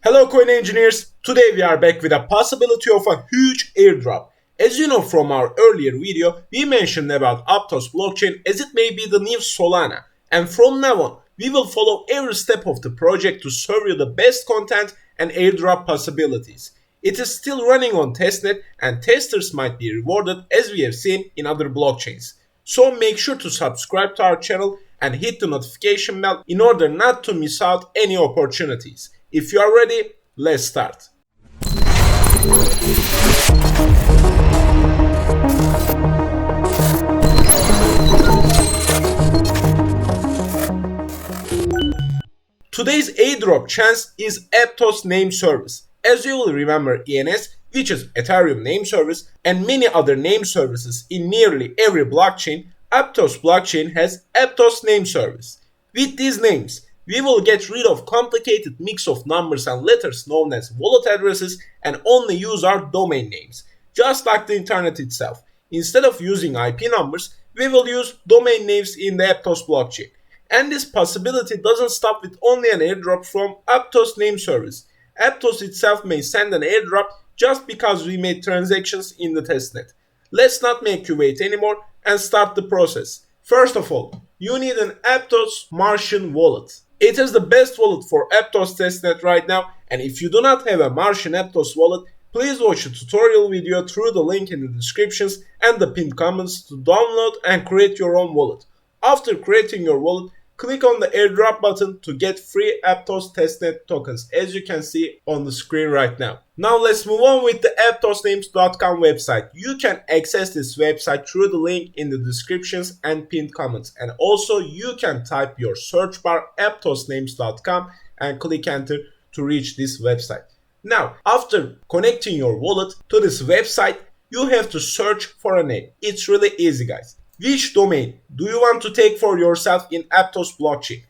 Hello coin engineers, today we are back with a possibility of a huge airdrop. As you know from our earlier video, we mentioned about Aptos blockchain as it may be the new Solana. And from now on, we will follow every step of the project to serve you the best content and airdrop possibilities. It is still running on testnet and testers might be rewarded as we have seen in other blockchains. So make sure to subscribe to our channel and hit the notification bell in order not to miss out any opportunities. If you are ready, let's start. Today's airdrop chance is Aptos name service. As you will remember, ENS, which is Ethereum name service, and many other name services in nearly every blockchain, Aptos blockchain has Aptos name service. With these names, we will get rid of complicated mix of numbers and letters known as wallet addresses and only use our domain names, just like the internet itself. Instead of using IP numbers, we will use domain names in the Aptos blockchain. And this possibility doesn't stop with only an airdrop from Aptos name service. Aptos itself may send an airdrop just because we made transactions in the testnet. Let's not make you wait anymore and start the process. First of all, you need an Aptos Martian wallet. It is the best wallet for Aptos testnet right now, and if you do not have a Martian Aptos wallet, please watch the tutorial video through the link in the descriptions and the pinned comments to download and create your own wallet. After creating your wallet, click on the airdrop button to get free Aptos testnet tokens, as you can see on the screen right now. Now let's move on with the aptosnames.com website. You can access this website through the link in the descriptions and pinned comments. And also you can type your search bar aptosnames.com and click enter to reach this website. Now, after connecting your wallet to this website, you have to search for a name. It's really easy, guys. Which domain do you want to take for yourself in Aptos blockchain?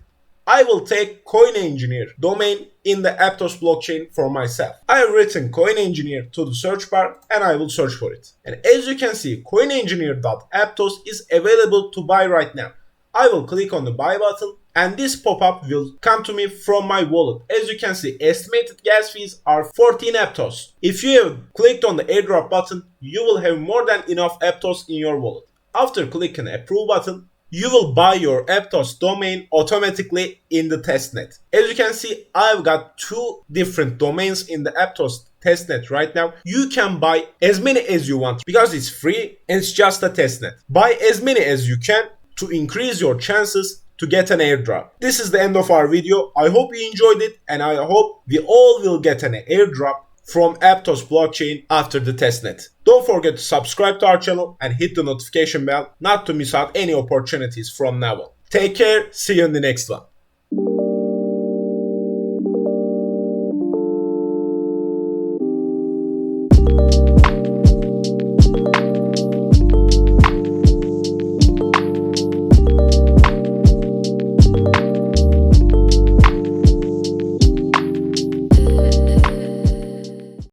I will take Coin Engineer domain in the Aptos blockchain for myself. I have written Coin Engineer to the search bar and I will search for it. And as you can see, coinengineer.aptos is available to buy right now. I will click on the buy button and this pop-up will come to me from my wallet. As you can see, estimated gas fees are 14 Aptos. If you have clicked on the airdrop button, you will have more than enough Aptos in your wallet. After clicking approve button, you will buy your Aptos domain automatically in the testnet. As you can see, I've got two different domains in the Aptos testnet right now. You can buy as many as you want because it's free and it's just a testnet. Buy as many as you can to increase your chances to get an airdrop. This is the end of our video. I hope you enjoyed it and I hope we all will get an airdrop from Aptos blockchain after the testnet. Don't forget to subscribe to our channel and hit the notification bell not to miss out any opportunities from now on. Take care, see you in the next one.